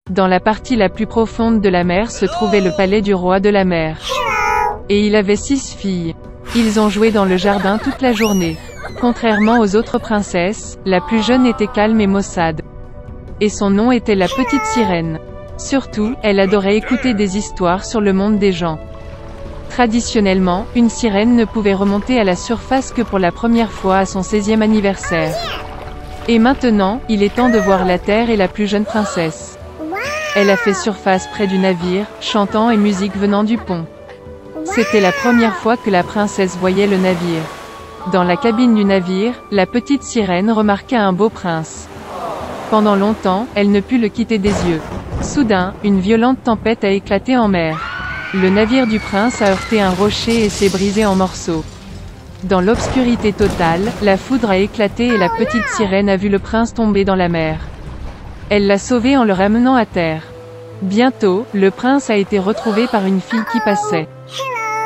Dans la partie la plus profonde de la mer se trouvait le palais du roi de la mer. Et il avait 6 filles. Ils ont joué dans le jardin toute la journée. Contrairement aux autres princesses, la plus jeune était calme et maussade. Et son nom était la petite sirène. Surtout, elle adorait écouter des histoires sur le monde des gens. Traditionnellement, une sirène ne pouvait remonter à la surface que pour la première fois à son 16e anniversaire. Et maintenant, il est temps de voir la terre et la plus jeune princesse. Elle a fait surface près du navire, chantant et musique venant du pont. C'était la première fois que la princesse voyait le navire. Dans la cabine du navire, la petite sirène remarqua un beau prince. Pendant longtemps, elle ne put le quitter des yeux. Soudain, une violente tempête a éclaté en mer. Le navire du prince a heurté un rocher et s'est brisé en morceaux. Dans l'obscurité totale, la foudre a éclaté et la petite sirène a vu le prince tomber dans la mer. Elle l'a sauvé en le ramenant à terre. Bientôt, le prince a été retrouvé par une fille qui passait.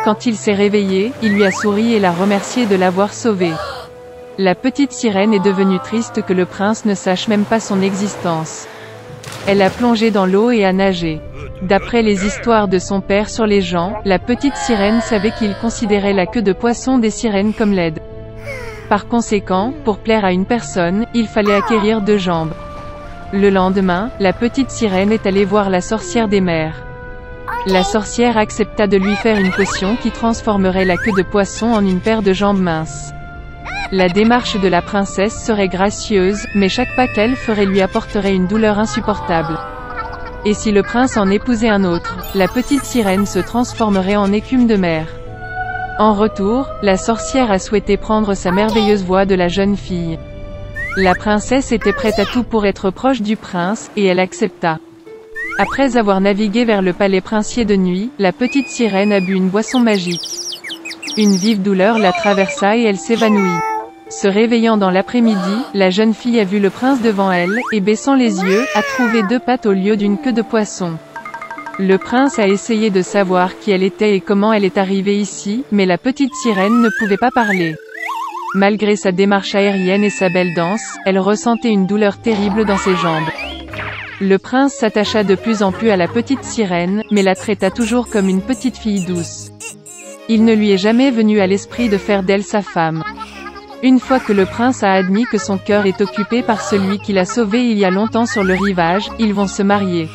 Quand il s'est réveillé, il lui a souri et l'a remercié de l'avoir sauvé. La petite sirène est devenue triste que le prince ne sache même pas son existence. Elle a plongé dans l'eau et a nagé. D'après les histoires de son père sur les gens, la petite sirène savait qu'il considérait la queue de poisson des sirènes comme laide. Par conséquent, pour plaire à une personne, il fallait acquérir 2 jambes. Le lendemain, la petite sirène est allée voir la sorcière des mers. La sorcière accepta de lui faire une potion qui transformerait la queue de poisson en une paire de jambes minces. La démarche de la princesse serait gracieuse, mais chaque pas qu'elle ferait lui apporterait une douleur insupportable. Et si le prince en épousait un autre, la petite sirène se transformerait en écume de mer. En retour, la sorcière a souhaité prendre sa merveilleuse voix de la jeune fille. La princesse était prête à tout pour être proche du prince, et elle accepta. Après avoir navigué vers le palais princier de nuit, la petite sirène a bu une boisson magique. Une vive douleur la traversa et elle s'évanouit. Se réveillant dans l'après-midi, la jeune fille a vu le prince devant elle, et baissant les yeux, a trouvé 2 pattes au lieu d'une queue de poisson. Le prince a essayé de savoir qui elle était et comment elle est arrivée ici, mais la petite sirène ne pouvait pas parler. Malgré sa démarche aérienne et sa belle danse, elle ressentait une douleur terrible dans ses jambes. Le prince s'attacha de plus en plus à la petite sirène, mais la traita toujours comme une petite fille douce. Il ne lui est jamais venu à l'esprit de faire d'elle sa femme. Une fois que le prince a admis que son cœur est occupé par celui qui l'a sauvé il y a longtemps sur le rivage, ils vont se marier.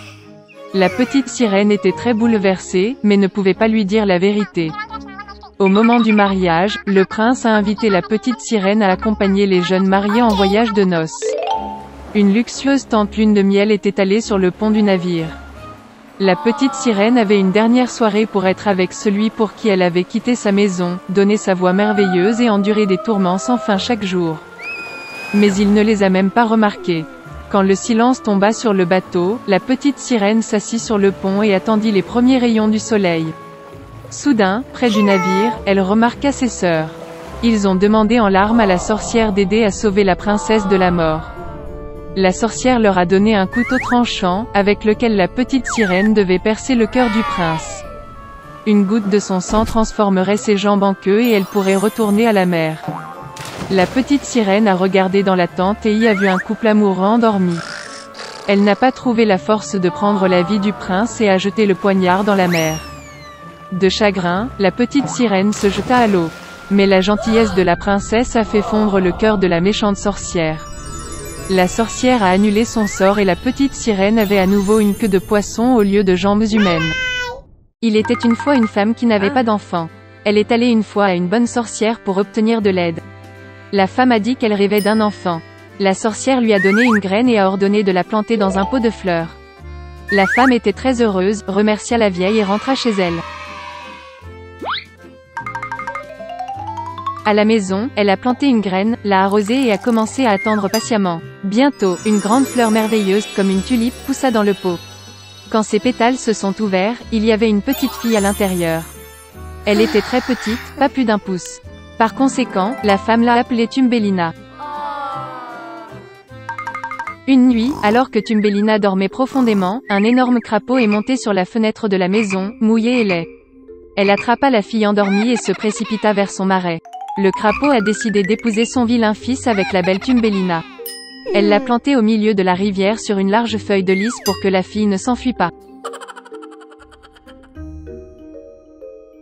La petite sirène était très bouleversée, mais ne pouvait pas lui dire la vérité. Au moment du mariage, le prince a invité la petite sirène à accompagner les jeunes mariés en voyage de noces. Une luxueuse tente lune de miel est étalée sur le pont du navire. La petite sirène avait une dernière soirée pour être avec celui pour qui elle avait quitté sa maison, donné sa voix merveilleuse et enduré des tourments sans fin chaque jour. Mais il ne les a même pas remarqués. Quand le silence tomba sur le bateau, la petite sirène s'assit sur le pont et attendit les premiers rayons du soleil. Soudain, près du navire, elle remarqua ses sœurs. Ils ont demandé en larmes à la sorcière d'aider à sauver la princesse de la mort. La sorcière leur a donné un couteau tranchant, avec lequel la petite sirène devait percer le cœur du prince. Une goutte de son sang transformerait ses jambes en queue et elle pourrait retourner à la mer. La petite sirène a regardé dans la tente et y a vu un couple amoureux endormi. Elle n'a pas trouvé la force de prendre la vie du prince et a jeté le poignard dans la mer. De chagrin, la petite sirène se jeta à l'eau. Mais la gentillesse de la princesse a fait fondre le cœur de la méchante sorcière. La sorcière a annulé son sort et la petite sirène avait à nouveau une queue de poisson au lieu de jambes humaines. Il était une fois une femme qui n'avait pas d'enfant. Elle est allée une fois à une bonne sorcière pour obtenir de l'aide. La femme a dit qu'elle rêvait d'un enfant. La sorcière lui a donné une graine et a ordonné de la planter dans un pot de fleurs. La femme était très heureuse, remercia la vieille et rentra chez elle. À la maison, elle a planté une graine, l'a arrosée et a commencé à attendre patiemment. Bientôt, une grande fleur merveilleuse, comme une tulipe, poussa dans le pot. Quand ses pétales se sont ouverts, il y avait une petite fille à l'intérieur. Elle était très petite, pas plus d'1 pouce. Par conséquent, la femme l'a appelée Thumbelina. Une nuit, alors que Thumbelina dormait profondément, un énorme crapaud est monté sur la fenêtre de la maison, mouillé et laid. Elle attrapa la fille endormie et se précipita vers son marais. Le crapaud a décidé d'épouser son vilain fils avec la belle Thumbelina. Elle l'a planté au milieu de la rivière sur une large feuille de lys pour que la fille ne s'enfuit pas.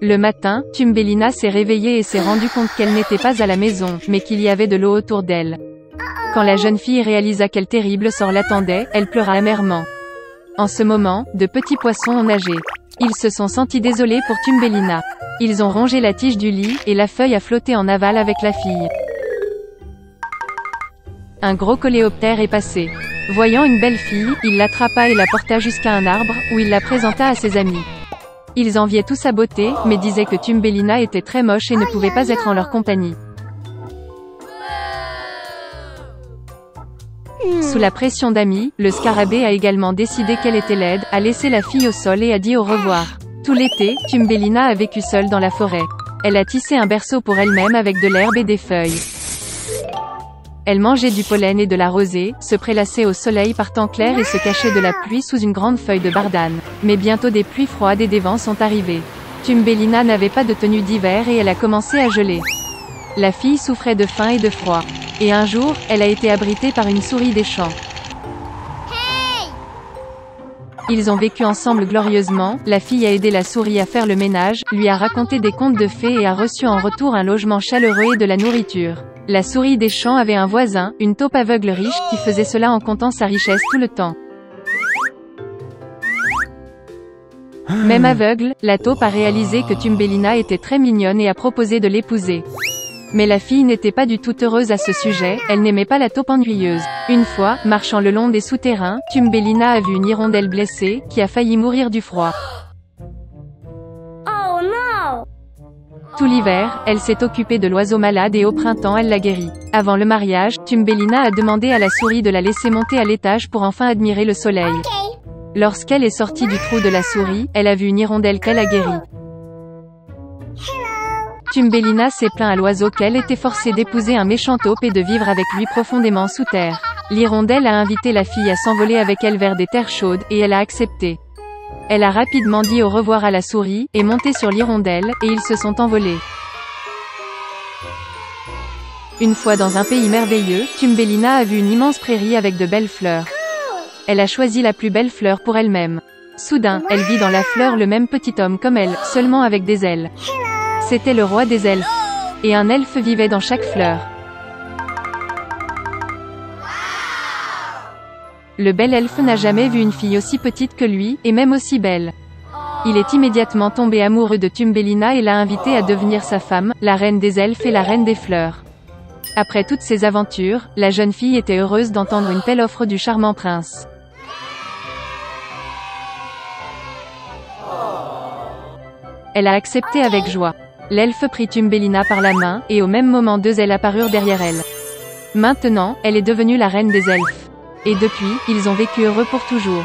Le matin, Thumbelina s'est réveillée et s'est rendue compte qu'elle n'était pas à la maison, mais qu'il y avait de l'eau autour d'elle. Quand la jeune fille réalisa quel terrible sort l'attendait, elle pleura amèrement. En ce moment, de petits poissons ont nagé. Ils se sont sentis désolés pour Thumbelina. Ils ont rongé la tige du lit, et la feuille a flotté en aval avec la fille. Un gros coléoptère est passé. Voyant une belle fille, il l'attrapa et la porta jusqu'à un arbre, où il la présenta à ses amis. Ils enviaient tous sa beauté, mais disaient que Thumbelina était très moche et ne pouvait pas être en leur compagnie. Sous la pression d'amis, le scarabée a également décidé qu'elle était laide, a laissé la fille au sol et a dit au revoir. Tout l'été, Thumbelina a vécu seule dans la forêt. Elle a tissé un berceau pour elle-même avec de l'herbe et des feuilles. Elle mangeait du pollen et de la rosée, se prélassait au soleil par temps clair et se cachait de la pluie sous une grande feuille de bardane. Mais bientôt des pluies froides et des vents sont arrivés. Thumbelina n'avait pas de tenue d'hiver et elle a commencé à geler. La fille souffrait de faim et de froid. Et un jour, elle a été abritée par une souris des champs. Ils ont vécu ensemble glorieusement, la fille a aidé la souris à faire le ménage, lui a raconté des contes de fées et a reçu en retour un logement chaleureux et de la nourriture. La souris des champs avait un voisin, une taupe aveugle riche, qui faisait cela en comptant sa richesse tout le temps. Même aveugle, la taupe a réalisé que Thumbelina était très mignonne et a proposé de l'épouser. Mais la fille n'était pas du tout heureuse à ce sujet, elle n'aimait pas la taupe ennuyeuse. Une fois, marchant le long des souterrains, Thumbelina a vu une hirondelle blessée, qui a failli mourir du froid. Oh non! Tout l'hiver, elle s'est occupée de l'oiseau malade et au printemps elle l'a guéri. Avant le mariage, Thumbelina a demandé à la souris de la laisser monter à l'étage pour enfin admirer le soleil. Lorsqu'elle est sortie du trou de la souris, elle a vu une hirondelle qu'elle a guérie. Thumbelina s'est plaint à l'oiseau qu'elle était forcée d'épouser un méchant taupe et de vivre avec lui profondément sous terre. L'hirondelle a invité la fille à s'envoler avec elle vers des terres chaudes, et elle a accepté. Elle a rapidement dit au revoir à la souris, est montée sur l'hirondelle, et ils se sont envolés. Une fois dans un pays merveilleux, Thumbelina a vu une immense prairie avec de belles fleurs. Elle a choisi la plus belle fleur pour elle-même. Soudain, elle vit dans la fleur le même petit homme comme elle, seulement avec des ailes. C'était le roi des elfes. Et un elfe vivait dans chaque fleur. Le bel elfe n'a jamais vu une fille aussi petite que lui, et même aussi belle. Il est immédiatement tombé amoureux de Thumbelina et l'a invitée à devenir sa femme, la reine des elfes et la reine des fleurs. Après toutes ces aventures, la jeune fille était heureuse d'entendre une telle offre du charmant prince. Elle a accepté avec joie. L'elfe prit Thumbelina par la main, et au même moment deux ailes apparurent derrière elle. Maintenant, elle est devenue la reine des elfes. Et depuis, ils ont vécu heureux pour toujours.